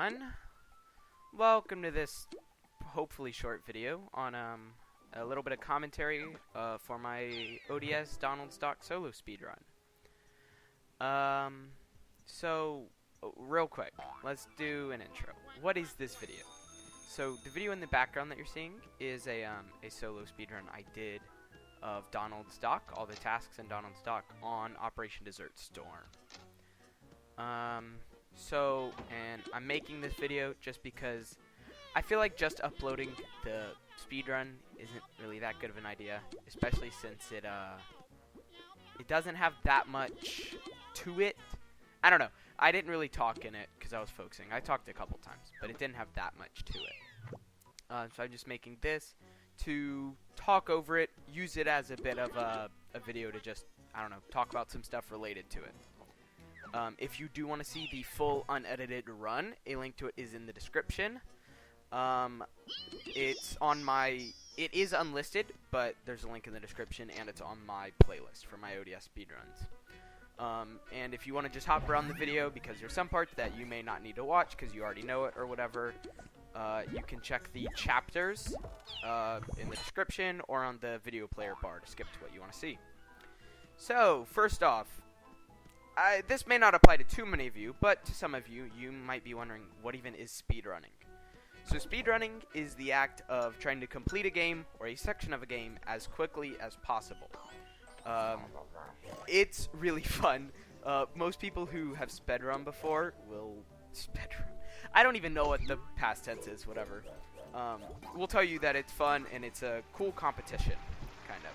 everyone. Welcome to this hopefully short video on a little bit of commentary for my ODS Donald Stock solo speedrun. Real quick, let's do an intro. What is this video? So the video in the background that you're seeing is a solo speedrun I did of Donald Stock, all the tasks in Donald Stock on Operation Desert Storm. And I'm making this video just because I feel like just uploading the speedrun isn't really that good of an idea, especially since it doesn't have that much to it. I don't know. I didn't really talk in it because I was focusing. I talked a couple times, but it didn't have that much to it. So I'm just making this to talk over it, use it as a bit of a video to just, I don't know, talk about some stuff related to it. If you do want to see the full unedited run, a link to it is in the description. It is unlisted, but there's a link in the description, and it's on my playlist for my ODS speedruns. And if you want to just hop around the video, because there's some parts that you may not need to watch because you already know it or whatever, you can check the chapters in the description or on the video player bar to skip to what you want to see. So, first off, this may not apply to too many of you, but to some of you, you might be wondering, what even is speedrunning? So speedrunning is the act of trying to complete a game or a section of a game as quickly as possible. It's really fun. Most people who have spedrun before will spedrun. I don't even know what the past tense is, whatever. We'll tell you that it's fun and it's a cool competition, kind of.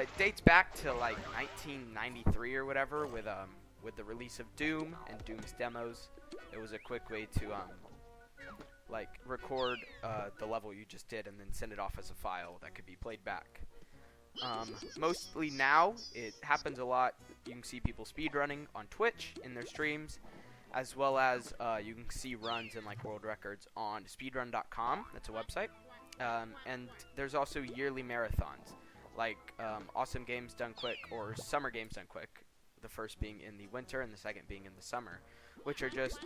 It dates back to like 1993 or whatever with the release of Doom and Doom's demos. It was a quick way to like record the level you just did and then send it off as a file that could be played back. Mostly now it happens a lot. You can see people speedrunning on Twitch in their streams, as well as you can see runs and like world records on speedrun.com. That's a website. And there's also yearly marathons, like Awesome Games Done Quick or Summer Games Done Quick, the first being in the winter and the second being in the summer, which are just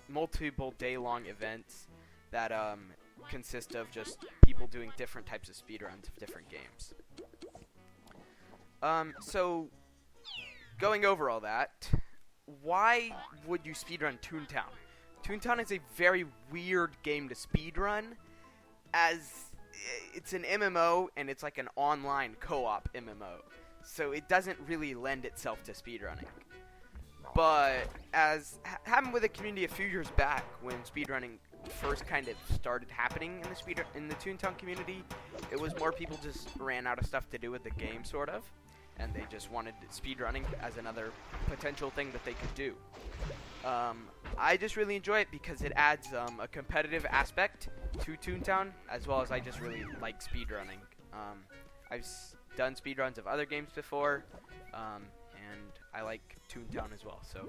multiple day-long events that consist of just people doing different types of speedruns of different games. So, going over all that, why would you speedrun Toontown? Toontown is a very weird game to speedrun, as it's an MMO, and it's like an online co-op MMO. So it doesn't really lend itself to speedrunning. But as happened with the community a few years back, when speedrunning first kind of started happening in the Toontown community, it was more people just ran out of stuff to do with the game, sort of, and they just wanted speedrunning as another potential thing that they could do. I just really enjoy it because it adds a competitive aspect to Toontown, as well as I just really like speedrunning. I've done speedruns of other games before, and I like Toontown as well, so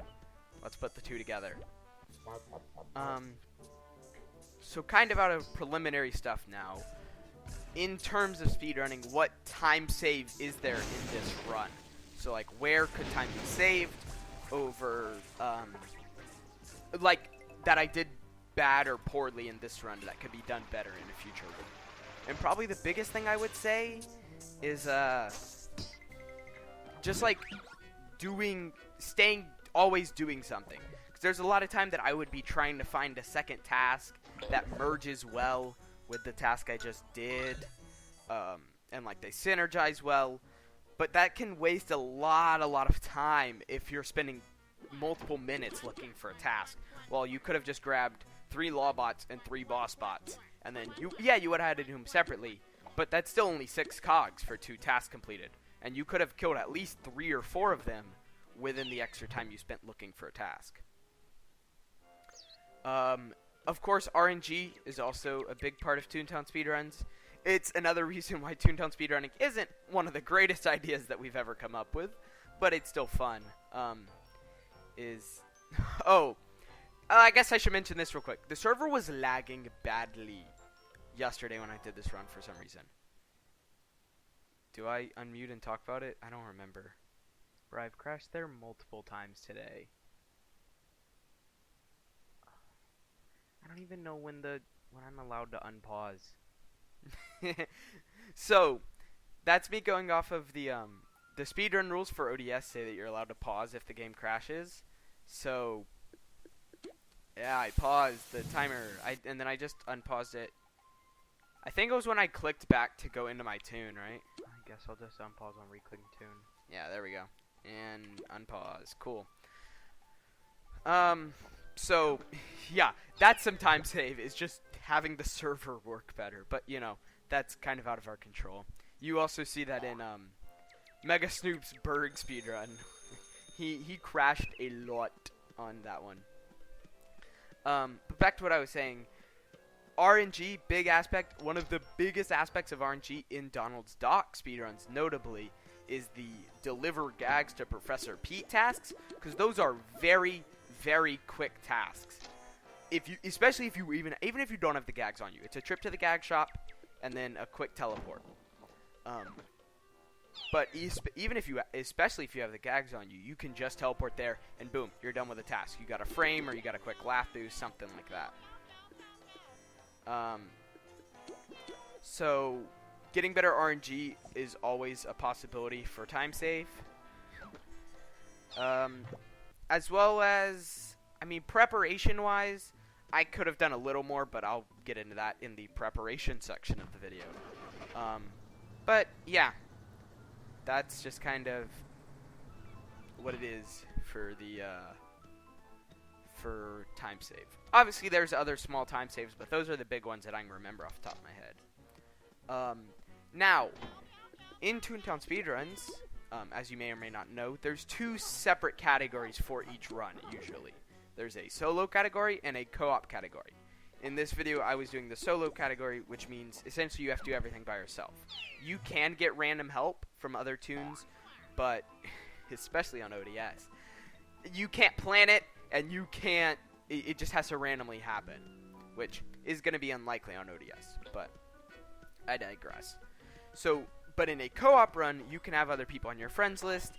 let's put the two together. So kind of out of preliminary stuff now, in terms of speedrunning, what time save is there in this run? So like, where could time be saved over, like, that I did bad or poorly in this run that could be done better in a future run? And probably the biggest thing I would say is, just like always doing something. Because there's a lot of time that I would be trying to find a second task that merges well with the task I just did, and like they synergize well, but that can waste a lot of time if you're spending multiple minutes looking for a task. Well, you could have just grabbed 3 law bots and 3 boss bots, and then you would have had to do them separately, but that's still only 6 cogs for 2 tasks completed, and you could have killed at least 3 or 4 of them within the extra time you spent looking for a task. Of course, RNG is also a big part of Toontown speedruns. It's another reason why Toontown speedrunning isn't one of the greatest ideas that we've ever come up with, but it's still fun. I guess I should mention this real quick. The server was lagging badly yesterday when I did this run for some reason. Do I unmute and talk about it? I don't remember. I've crashed there multiple times today. I don't even know when I'm allowed to unpause. So, that's me going off of the speedrun rules for ODS say that you're allowed to pause if the game crashes. So, yeah, I paused the timer, and then I just unpaused it. I think it was when I clicked back to go into my tune, right? I guess I'll just unpause on reclicking tune. Yeah, there we go. And unpause. Cool. So, yeah, that's some time save, is just having the server work better. But, you know, that's kind of out of our control. You also see that in Mega Snoop's Berg speedrun. he crashed a lot on that one. But back to what I was saying. RNG, big aspect. One of the biggest aspects of RNG in Donald's Dock speedruns, notably, is the deliver gags to Professor Pete tasks, because those are very, very quick tasks. Especially if you even if you don't have the gags on you, it's a trip to the gag shop and then a quick teleport. But especially if you have the gags on you, you can just teleport there and boom, you're done with the task. You got a frame or you got a quick laugh boost, something like that. So getting better RNG is always a possibility for time save. As well as, I mean, preparation-wise, I could have done a little more, but I'll get into that in the preparation section of the video. But, yeah. That's just kind of what it is for the, for time save. Obviously, there's other small time saves, but those are the big ones that I can remember off the top of my head. Now, in Toontown speedruns, as you may or may not know, there's two separate categories for each run, usually. There's a solo category and a co-op category. In this video, I was doing the solo category, which means essentially you have to do everything by yourself. You can get random help from other tunes, but especially on ODS, you can't plan it, and you can't, it just has to randomly happen, which is going to be unlikely on ODS, but I digress. So, but in a co-op run, you can have other people on your friends list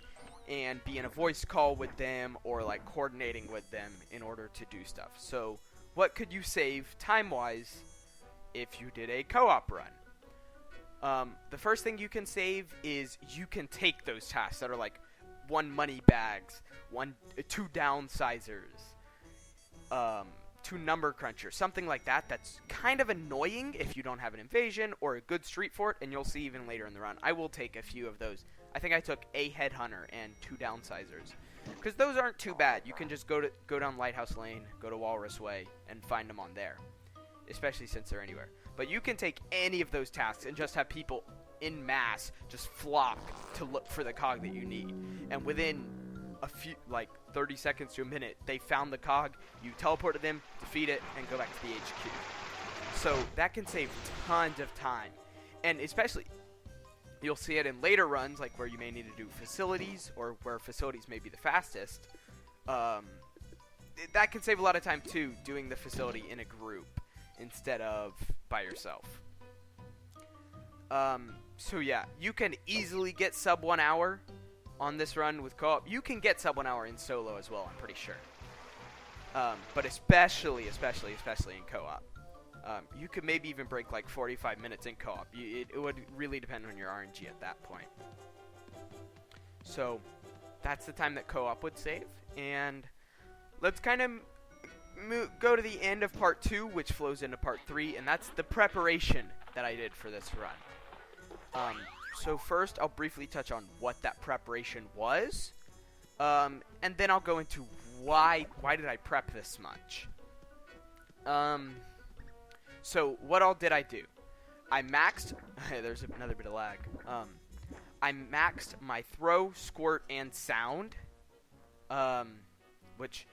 and be in a voice call with them or like coordinating with them in order to do stuff. So, what could you save time-wise if you did a co-op run? The first thing you can save is you can take those tasks that are like 1 money bags, 2 downsizers, 2 number crunchers, something like that. That's kind of annoying if you don't have an invasion or a good street fort, and you'll see even later in the run. I will take a few of those. I think I took a headhunter and 2 downsizers, because those aren't too bad. You can just go down Lighthouse Lane, go to Walrus Way, and find them on there, especially since they're anywhere. But you can take any of those tasks and just have people in mass just flock to look for the cog that you need. And within a few, like 30 seconds to a minute, they found the cog, you teleport to them, defeat it, and go back to the HQ. So that can save tons of time. And especially, you'll see it in later runs, like where you may need to do facilities, or where facilities may be the fastest. That can save a lot of time too, doing the facility in a group instead of by yourself. So yeah, you can easily get sub 1 hour on this run with co-op. You can get sub 1 hour in solo as well, I'm pretty sure. But especially in co-op. You could maybe even break like 45 minutes in co-op. It would really depend on your RNG at that point. So that's the time that co-op would save. And let's kind of go to the end of part 2, which flows into part 3, and that's the preparation that I did for this run. So first, I'll briefly touch on what that preparation was, and then I'll go into why did I prep this much. So what all did I do? I maxed. There's another bit of lag. I maxed my throw, squirt, and sound, which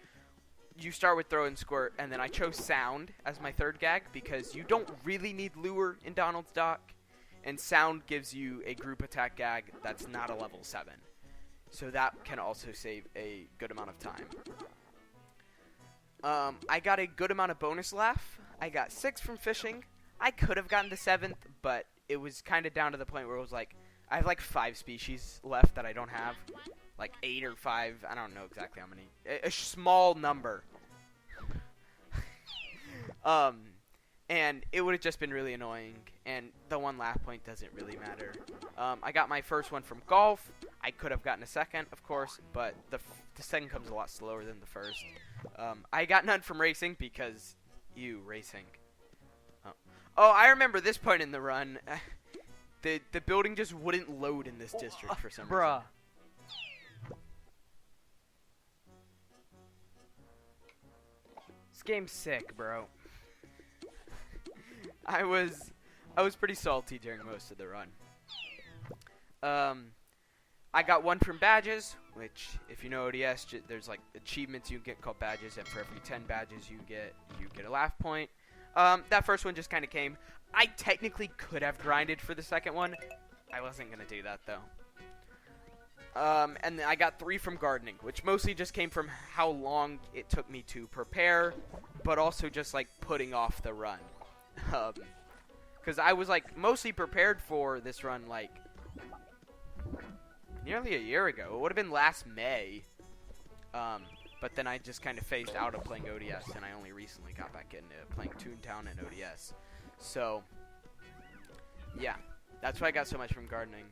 you start with throw and squirt, and then I chose sound as my third gag because you don't really need lure in Donald's Dock, and sound gives you a group attack gag that's not a level 7. So that can also save a good amount of time. I got a good amount of bonus laugh. I got 6 from fishing. I could have gotten the 7th, but it was kind of down to the point where it was like, I have like 5 species left that I don't have. Like 8 or 5, I don't know exactly how many. A small number. And it would have just been really annoying, and the one lap point doesn't really matter. I got my first one from golf. I could have gotten a second, of course, but the second comes a lot slower than the first. I got none from racing because racing. Oh, I remember this point in the run. The building just wouldn't load in this district for some reason. This game's sick, bro. I was pretty salty during most of the run. I got one from badges, which, if you know ODS, there's like achievements you get called badges, and for every 10 badges you get a laugh point. That first one just kind of came. I technically could have grinded for the second one. I wasn't gonna do that though. And I got 3 from gardening, which mostly just came from how long it took me to prepare, but also just like putting off the run. Because I was like mostly prepared for this run like nearly a year ago. It would have been last May. But then I just kind of phased out of playing ODS, and I only recently got back into playing Toontown and ODS. So, yeah, that's why I got so much from gardening.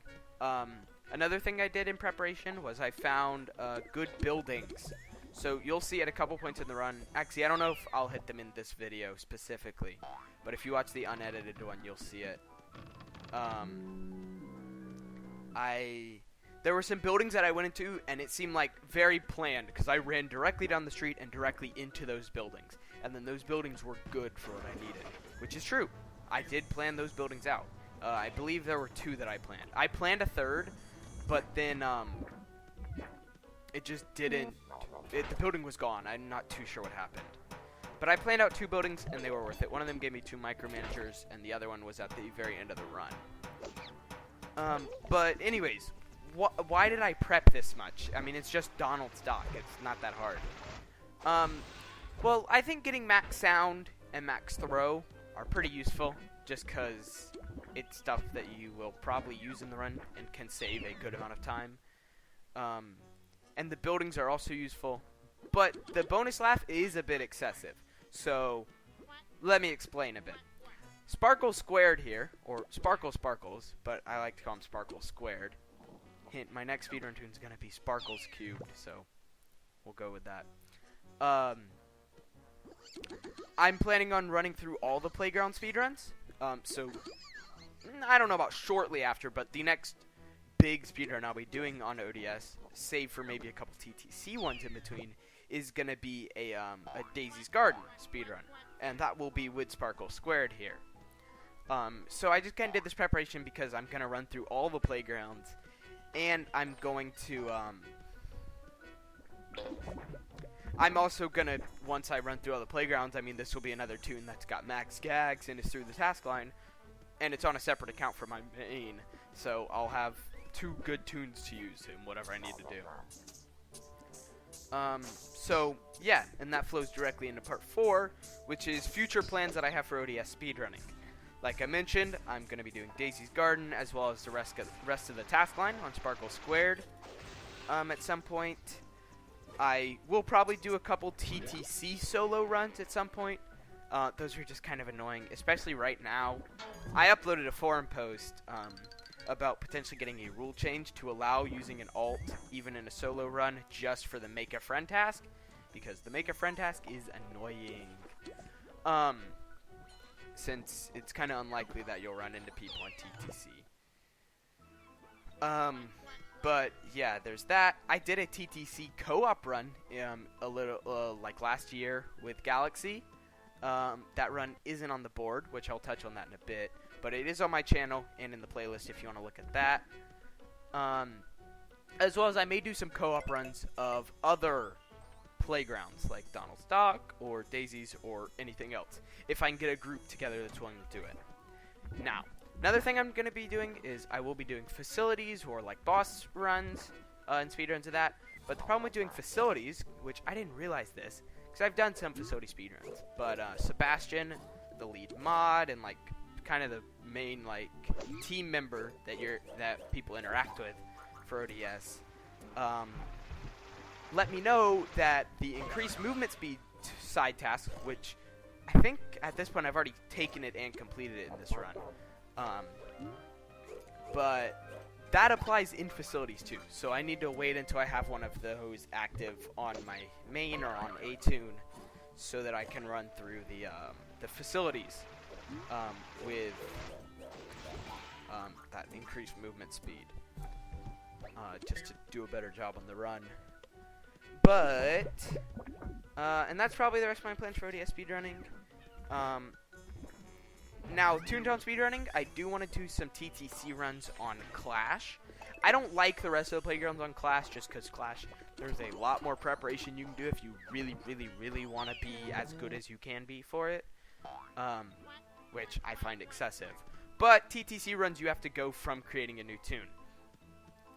Another thing I did in preparation was I found good buildings. So you'll see at a couple points in the run. Actually, I don't know if I'll hit them in this video specifically, but if you watch the unedited one, you'll see it. There were some buildings that I went into, and it seemed like very planned, because I ran directly down the street and directly into those buildings. And then those buildings were good for what I needed, which is true. I did plan those buildings out. I believe there were 2 that I planned. I planned a third, but then it just didn't. The building was gone. I'm not too sure what happened. But I planned out 2 buildings, and they were worth it. One of them gave me 2 micromanagers, and the other one was at the very end of the run. But anyways, why did I prep this much? I mean, it's just Donald's dock. It's not that hard. Well, I think getting max sound and max throw are pretty useful, just because it's stuff that you will probably use in the run and can save a good amount of time. And the buildings are also useful, but the bonus laugh is a bit excessive. So, let me explain a bit. Sparkle squared here, or Sparkles, but I like to call them Sparkle squared. Hint, my next speedrun tune is going to be Sparkles cubed, so we'll go with that. I'm planning on running through all the playground speedruns, so I don't know about shortly after, but the next big speedrun I'll be doing on ODS, save for maybe a couple TTC ones in between, is going to be a Daisy's Garden speedrun, and that will be with Sparkle squared here. So I just kind of did this preparation because I'm going to run through all the playgrounds, and I'm going to, I'm also going to, once I run through all the playgrounds, I mean, this will be another tune that's got max gags and is through the task line, and it's on a separate account for my main, so I'll have 2 good tunes to use in whatever I need to do. So, yeah, and that flows directly into part 4, which is future plans that I have for ODS speedrunning. Like I mentioned, I'm going to be doing Daisy's Garden, as well as the rest of the task line on Sparkle Squared. At some point, I will probably do a couple TTC solo runs at some point. Those are just kind of annoying, especially right now. I uploaded a forum post about potentially getting a rule change to allow using an alt even in a solo run just for the make a friend task, because the make a friend task is annoying. Since it's kind of unlikely that you'll run into people on TTC. But yeah, there's that. I did a TTC co-op run a little like last year with Galaxy. That run isn't on the board, which I'll touch on that in a bit, but it is on my channel and in the playlist if you want to look at that. As well as I may do some co-op runs of other playgrounds like Donald's Dock or Daisy's or anything else, if I can get a group together that's willing to do it. Now, another thing I'm going to be doing is I will be doing facilities or like boss runs and speedruns of that. But the problem with doing facilities, which I didn't realize this, because I've done some facility speedruns, but Sebastian, the lead mod, and like kind of the main like team member that people interact with for ODS, let me know that the increased movement speed side task, which I think at this point I've already taken it and completed it in this run. But that applies in facilities too. So I need to wait until I have one of those active on my main or on a tune, so that I can run through the facilities with that increased movement speed, just to do a better job on the run. But and that's probably the rest of my plans for ODS speedrunning. Now, Toontown speedrunning, I do want to do some TTC runs on Clash. I don't like the rest of the playgrounds on Clash, just because Clash, there's a lot more preparation you can do if you really, really, really want to be as good as you can be for it, which I find excessive. But TTC runs, you have to go from creating a new tune.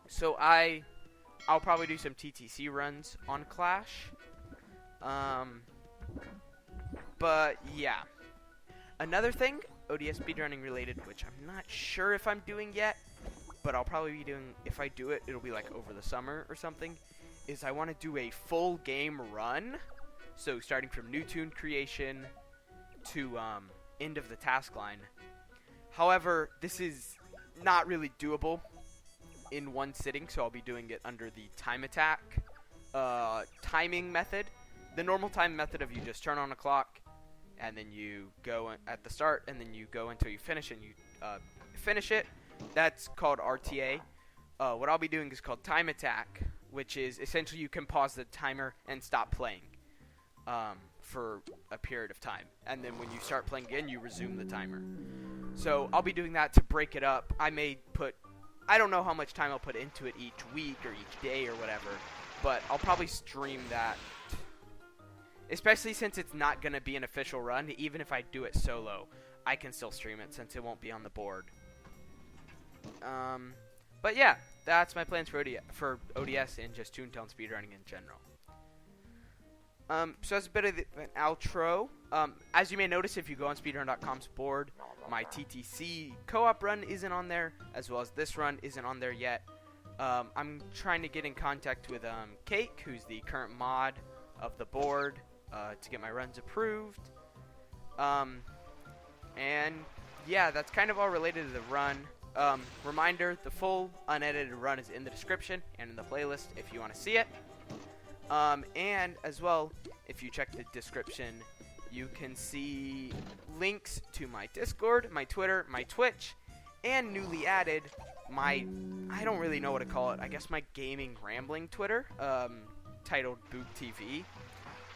So I'll probably do some TTC runs on Clash. But yeah. Another thing, ODS speedrunning related, which I'm not sure if I'm doing yet, but I'll probably be doing, if I do it, it'll be like over the summer or something, is I want to do a full game run. So starting from new tune creation to end of the task line. However, this is not really doable in one sitting, so I'll be doing it under the time attack timing method. The normal time method of you just turn on a clock, and then you go at the start, and then you go until you finish, and you finish it. That's called RTA. What I'll be doing is called time attack, which is essentially you can pause the timer and stop playing for a period of time. And then when you start playing again, you resume the timer. So I'll be doing that to break it up. I don't know how much time I'll put into it each week or each day or whatever, but I'll probably stream that. Especially since it's not going to be an official run, even if I do it solo, I can still stream it since it won't be on the board. But yeah, that's my plans for ODS and just Toontown speedrunning in general. So that's a bit of an outro. As you may notice, if you go on speedrun.com's board, my TTC co-op run isn't on there, as well as this run isn't on there yet. I'm trying to get in contact with Cake, who's the current mod of the board, to get my runs approved. And yeah, that's kind of all related to the run. Reminder, the full unedited run is in the description and in the playlist if you want to see it. And as well, if you check the description, you can see links to my Discord, my Twitter, my Twitch, and newly added my, I don't really know what to call it, I guess my gaming rambling Twitter, titled Boop TV,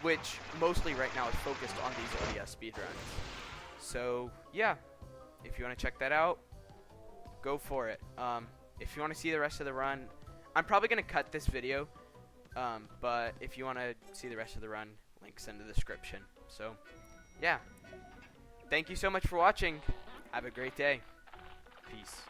which mostly right now is focused on these ODS speedruns. So yeah, if you want to check that out, go for it. If you want to see the rest of the run, I'm probably going to cut this video, but if you want to see the rest of the run, links in the description. So yeah, thank you so much for watching. Have a great day. Peace.